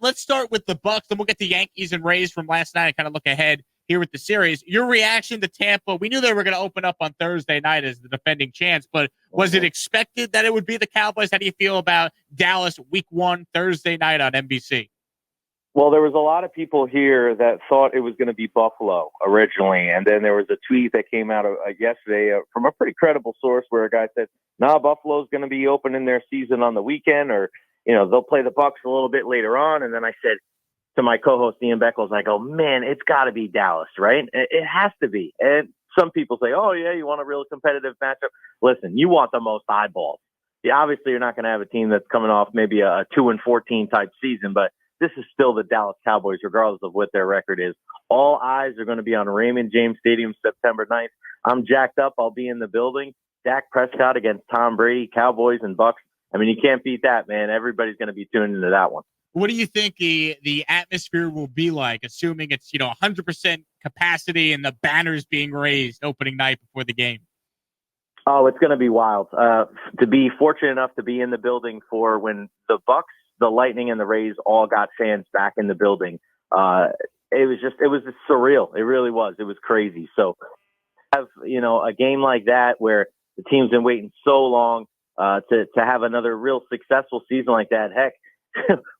let's start with the Bucs, then we'll get the Yankees and Rays from last night and kind of look ahead here with the series. Your reaction to Tampa, we knew they were going to open up on Thursday night as the defending champs, but was it expected that it would be the Cowboys? How do you feel about Dallas week 1, Thursday night on NBC? Well, there was a lot of people here that thought it was going to be Buffalo originally, and then there was a tweet that came out yesterday from a pretty credible source where a guy said, "Nah, Buffalo's going to be opening their season on the weekend, or they'll play the Bucs a little bit later on." And then I said to my co-host Ian Beckles, I go, "Man, it's got to be Dallas, right? It has to be." And some people say, "Oh yeah, you want a real competitive matchup?" Listen, you want the most eyeballs. Yeah, obviously you're not going to have a team that's coming off maybe a 2-14 type season, but this is still the Dallas Cowboys, regardless of what their record is. All eyes are going to be on Raymond James Stadium September 9th. I'm jacked up. I'll be in the building. Dak Prescott against Tom Brady, Cowboys and Bucs. I mean, you can't beat that, man. Everybody's going to be tuned into that one. What do you think the atmosphere will be like, assuming it's 100% capacity and the banners being raised opening night before the game? Oh, it's going to be wild. To be fortunate enough to be in the building for when the Bucs, the Lightning, and the Rays all got fans back in the building. It was just surreal. It really was. It was crazy. So have, a game like that where the team's been waiting so long to have another real successful season like that. Heck,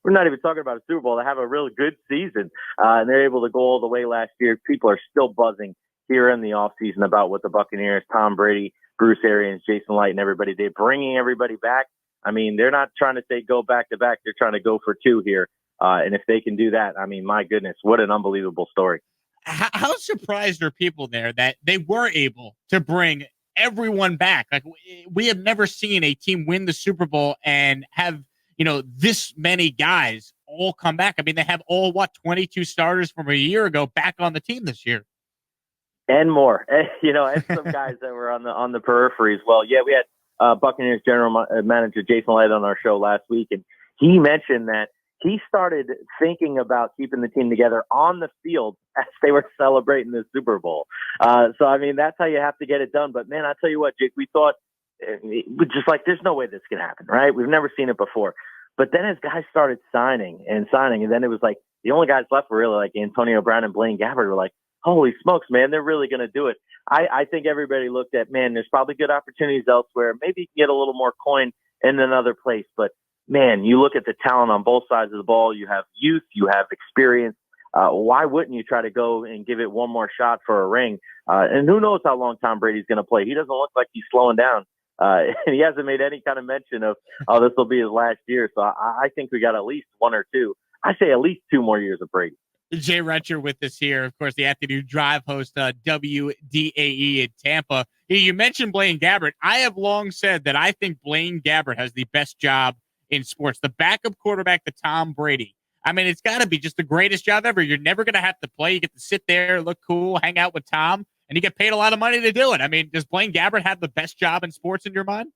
we're not even talking about a Super Bowl. To have a really good season, and they're able to go all the way last year. People are still buzzing here in the offseason about what the Buccaneers, Tom Brady, Bruce Arians, Jason Light, and everybody did, bringing everybody back. I mean, they're not trying to say go back to back. They're trying to go for 2 here. And if they can do that, I mean, my goodness, what an unbelievable story. How surprised are people there that they were able to bring everyone back? Like, we have never seen a team win the Super Bowl and have, this many guys all come back. I mean, they have all 22 starters from a year ago back on the team this year. And more, and some guys that were on the periphery as well. Yeah, we had Buccaneers general manager Jason Light on our show last week, and he mentioned that he started thinking about keeping the team together on the field as they were celebrating the Super Bowl. So, I mean, that's how you have to get it done. But, man, I tell you what, Jake, we thought just like there's no way this can happen, right? We've never seen it before. But then as guys started signing, and then it was like the only guys left were really like Antonio Brown and Blaine Gabbert were like, holy smokes, man, they're really going to do it. I think everybody looked at, man, there's probably good opportunities elsewhere. Maybe you can get a little more coin in another place. But, man, you look at the talent on both sides of the ball. You have youth. You have experience. Why wouldn't you try to go and give it one more shot for a ring? And who knows how long Tom Brady's going to play. He doesn't look like he's slowing down. And he hasn't made any kind of mention of, this will be his last year. So I think we got at least 1 or 2. I say at least 2 more years of Brady. Jay Recher with us here, of course, the afternoon drive host, WDAE in Tampa. You mentioned Blaine Gabbert. I have long said that I think Blaine Gabbert has the best job in sports, the backup quarterback to Tom Brady. I mean, it's got to be just the greatest job ever. You're never going to have to play. You get to sit there, look cool, hang out with Tom, and you get paid a lot of money to do it. I mean, does Blaine Gabbert have the best job in sports in your mind?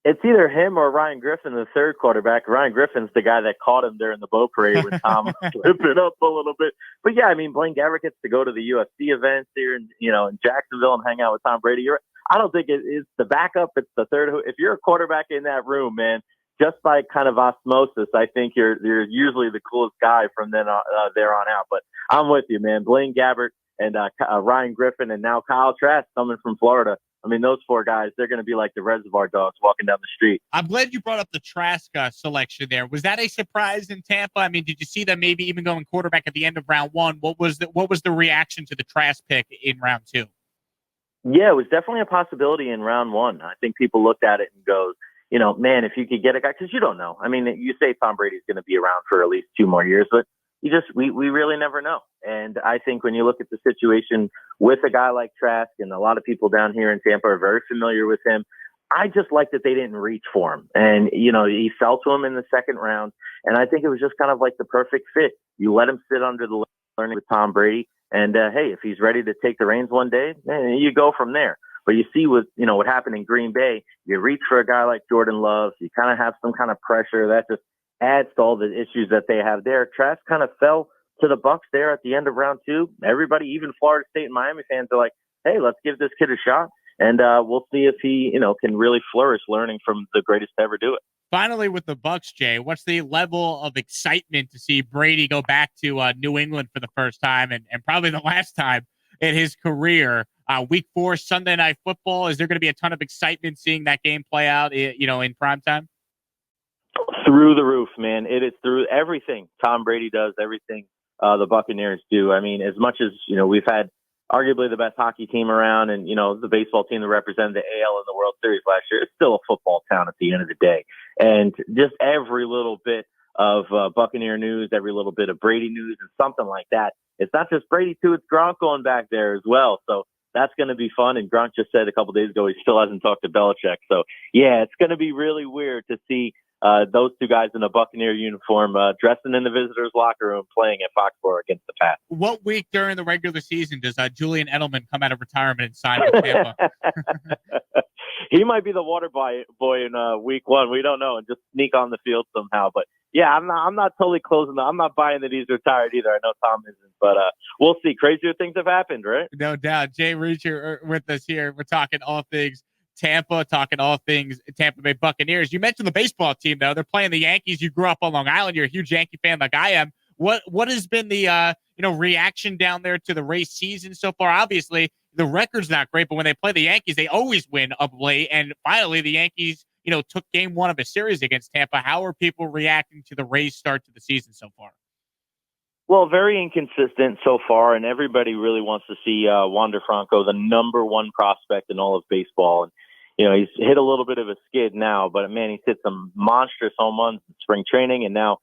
It's either him or Ryan Griffin, the third quarterback. Ryan Griffin's the guy that caught him during the boat parade when Tom slipped it up a little bit. But yeah, I mean, Blaine Gabbert gets to go to the UFC events here in Jacksonville and hang out with Tom Brady. I don't think it's the backup. It's the third. If you're a quarterback in that room, man, just by kind of osmosis, I think you're usually the coolest guy from then there on out. But I'm with you, man. Blaine Gabbert and Ryan Griffin and now Kyle Trask coming from Florida. I mean, those 4 guys, they're going to be like the Reservoir Dogs walking down the street. I'm glad you brought up the Trask selection there. Was that a surprise in Tampa? I mean, did you see them maybe even going quarterback at the end of round 1? What was the reaction to the Trask pick in round 2? Yeah, it was definitely a possibility in round 1. I think people looked at it and goes, man, if you could get a guy, because you don't know. I mean, you say Tom Brady's going to be around for at least 2 more years, but we really never know. And I think when you look at the situation with a guy like Trask, and a lot of people down here in Tampa are very familiar with him, I just like that they didn't reach for him. And, he fell to him in the second round. And I think it was just kind of like the perfect fit. You let him sit under the learning with Tom Brady. And, hey, if he's ready to take the reins one day, then you go from there. But you see what happened in Green Bay, you reach for a guy like Jordan Love, you kind of have some kind of pressure that just adds to all the issues that they have there. Trask kind of fell to the Bucs there at the end of round 2. Everybody, even Florida State and Miami fans, are like, hey, let's give this kid a shot. And we'll see if he, can really flourish learning from the greatest to ever do it. Finally, with the Bucs, Jay, what's the level of excitement to see Brady go back to New England for the first time and probably the last time in his career? Week 4, Sunday Night Football. Is there going to be a ton of excitement seeing that game play out, in prime time? Through the roof, man. It is through everything Tom Brady does, everything the Buccaneers do. I mean, as much as, we've had arguably the best hockey team around and, the baseball team that represented the AL in the World Series last year, it's still a football town at the end of the day. And just every little bit of Buccaneer news, every little bit of Brady news and something like that. It's not just Brady, too. It's Gronk going back there as well. So that's going to be fun. And Gronk just said a couple days ago he still hasn't talked to Belichick. So, yeah, it's going to be really weird to see those two guys in a Buccaneer uniform dressing in the visitors' locker room playing at Foxborough against the Pats. What week during the regular season does Julian Edelman come out of retirement and sign with Tampa? He might be the water boy in week 1. We don't know, and just sneak on the field somehow. But yeah, I'm not totally closing. I'm not buying that he's retired either. I know Tom isn't, but we'll see. Crazier things have happened, right? No doubt. Jay Recher with us here. We're talking all things Tampa, talking all things Tampa Bay Buccaneers. You mentioned the baseball team, though. They're playing the Yankees. You grew up on Long Island. You're a huge Yankee fan like I am. What has been the reaction down there to the race season so far? Obviously, the record's not great, but when they play the Yankees, they always win up late. And finally, the Yankees, took game 1 of a series against Tampa. How are people reacting to the Rays' start to the season so far? Well, very inconsistent so far, and everybody really wants to see Wander Franco, the number 1 prospect in all of baseball. And he's hit a little bit of a skid now, but man, he's hit some monstrous home runs in spring training and now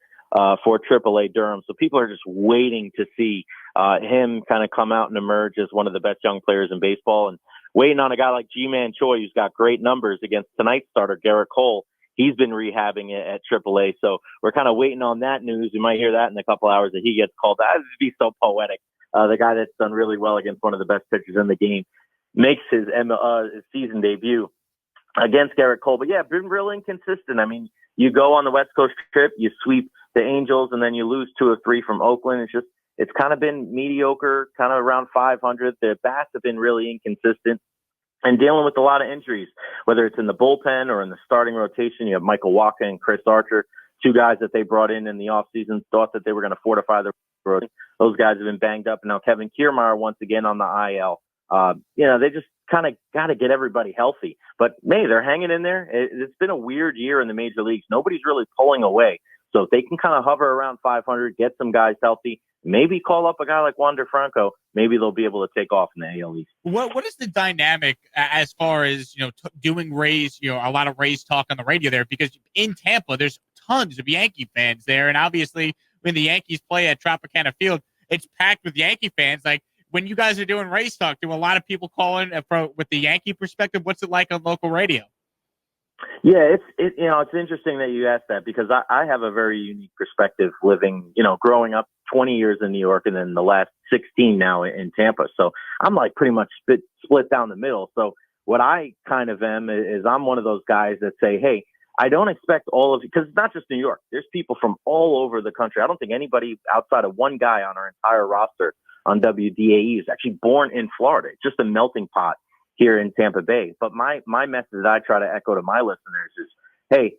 for AAA Durham. So people are just waiting to see him kind of come out and emerge as one of the best young players in baseball, and waiting on a guy like G-Man Choi, who's got great numbers against tonight's starter, Garrett Cole. He's been rehabbing it at AAA. So we're kind of waiting on that news. We might hear that in a couple hours that he gets called. That would be so poetic. The guy that's done really well against one of the best pitchers in the game makes his season debut against Garrett Cole. But yeah, been real inconsistent. I mean, you go on the West Coast trip, you sweep the Angels, and then you lose 2 of 3 from Oakland. It's kind of been mediocre, kind of around 500. The bats have been really inconsistent and dealing with a lot of injuries, whether it's in the bullpen or in the starting rotation. You have Michael Wacha and Chris Archer, 2 guys that they brought in the offseason, thought that they were going to fortify their rotation. Those guys have been banged up. And now Kevin Kiermaier once again on the IL. They just kind of got to get everybody healthy. But, man, they're hanging in there. It's been a weird year in the major leagues. Nobody's really pulling away. So if they can kind of hover around 500, get some guys healthy, maybe call up a guy like Wander Franco, maybe they'll be able to take off in the AL East. What is the dynamic as far as, doing Rays, a lot of Rays talk on the radio there? Because in Tampa, there's tons of Yankee fans there. And obviously, when the Yankees play at Tropicana Field, it's packed with Yankee fans. Like, when you guys are doing Rays talk, do a lot of people call in with the Yankee perspective? What's it like on local radio? Yeah, it's interesting that you asked that, because I have a very unique perspective living, growing up 20 years in New York and then the last 16 now in Tampa. So I'm like pretty much split down the middle. So what I kind of am is I'm one of those guys that say, hey, I don't expect all of you, because it's not just New York. There's people from all over the country. I don't think anybody outside of one guy on our entire roster on WDAE is actually born in Florida. It's just a melting pot here in Tampa Bay. But my message that I try to echo to my listeners is, hey,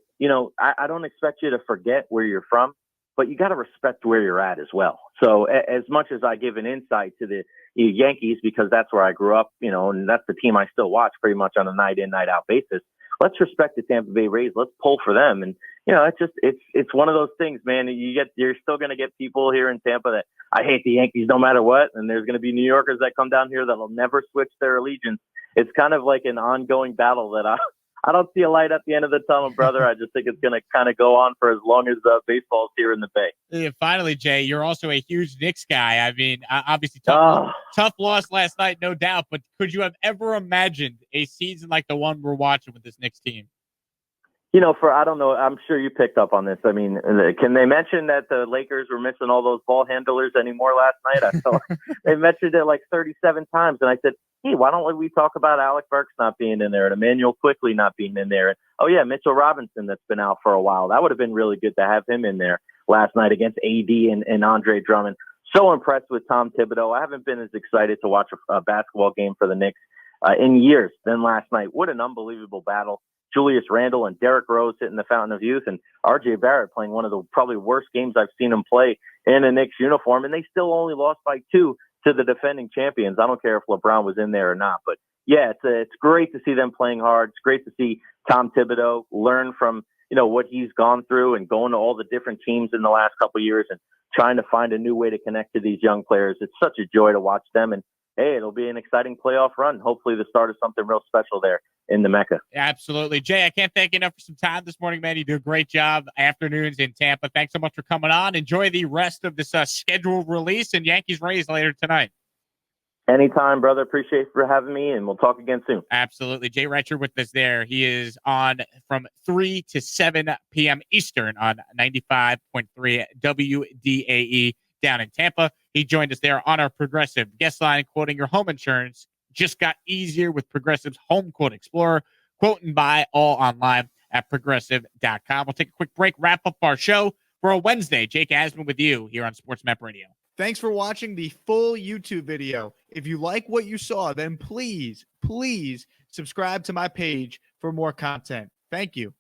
I don't expect you to forget where you're from, but you got to respect where you're at as well. So as much as I give an insight to the Yankees, because that's where I grew up, and that's the team I still watch pretty much on a night in, night out basis, let's respect the Tampa Bay Rays. Let's pull for them. And, it's one of those things, man. You're still going to get people here in Tampa that I hate the Yankees no matter what. And there's going to be New Yorkers that come down here that'll never switch their allegiance. It's kind of like an ongoing battle that I don't see a light at the end of the tunnel, brother. I just think it's going to kind of go on for as long as baseball's here in the Bay. Yeah, finally, Jay, you're also a huge Knicks guy. I mean, obviously tough loss last night, no doubt. But could you have ever imagined a season like the one we're watching with this Knicks team? I don't know, I'm sure you picked up on this. I mean, can they mention that the Lakers were missing all those ball handlers anymore last night? I felt they mentioned it like 37 times. And I said, hey, why don't we talk about Alec Burks not being in there and Emmanuel Quickly not being in there? And, oh, yeah, Mitchell Robinson that's been out for a while. That would have been really good to have him in there last night against AD and Andre Drummond. So impressed with Tom Thibodeau. I haven't been as excited to watch a basketball game for the Knicks in years than last night. What an unbelievable battle. Julius Randle and Derrick Rose hitting the fountain of youth, and R.J. Barrett playing one of the probably worst games I've seen him play in a Knicks uniform, and they still only lost by 2 to the defending champions. I don't care if LeBron was in there or not, but yeah, it's great to see them playing hard. It's great to see Tom Thibodeau learn from, what he's gone through and going to all the different teams in the last couple of years and trying to find a new way to connect to these young players. It's such a joy to watch them, and hey, it'll be an exciting playoff run. Hopefully the start of something real special there in the Mecca. Absolutely. Jay, I can't thank you enough for some time this morning, man. You do a great job. Afternoons in Tampa. Thanks so much for coming on. Enjoy the rest of this scheduled release and Yankees-Rays later tonight. Anytime, brother. Appreciate you for having me, and we'll talk again soon. Absolutely. Jay Recher with us there. He is on from 3 to 7 p.m. Eastern on 95.3 WDAE down in Tampa. He joined us there on our Progressive guest line, quoting your home insurance just got easier with Progressive's Home Quote Explorer. Quote and buy all online at progressive.com. We'll take a quick break, wrap up our show for a Wednesday. Jake Asman with you here on Sports Map Radio. Thanks for watching the full YouTube video. If you like what you saw, then please subscribe to my page for more content. Thank you.